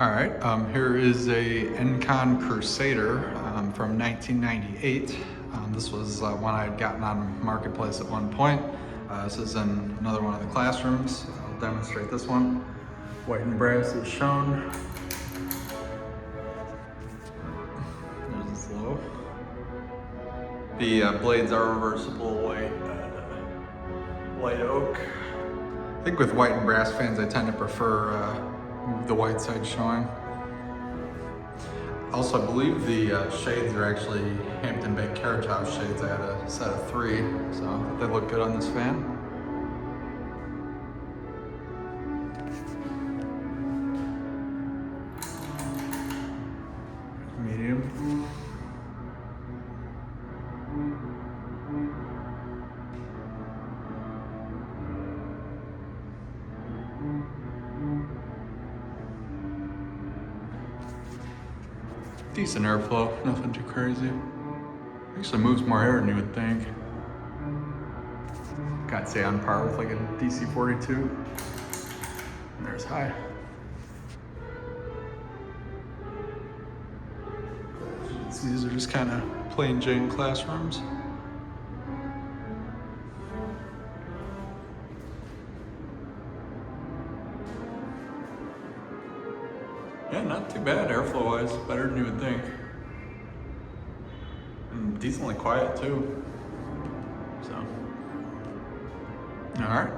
All right, here is a Encon Crusader from 1998. This was one I had gotten on Marketplace at one point. This is in another one of the classrooms. I'll demonstrate this one. White and brass is shown. There's this low. The blades are reversible white oak. I think with white and brass fans, I tend to prefer the white side showing. Also, I believe the shades are actually Hampton Bay carriage house shades. I had a set of 3, so they look good on this fan. Medium. Decent airflow, nothing too crazy. Actually moves more air than you would think. Got to say on par with like a DC-42. And there's high. So these are just kind of plain Jane classrooms. Yeah, not too bad airflow wise, better than you would think. And decently quiet too. So, all right.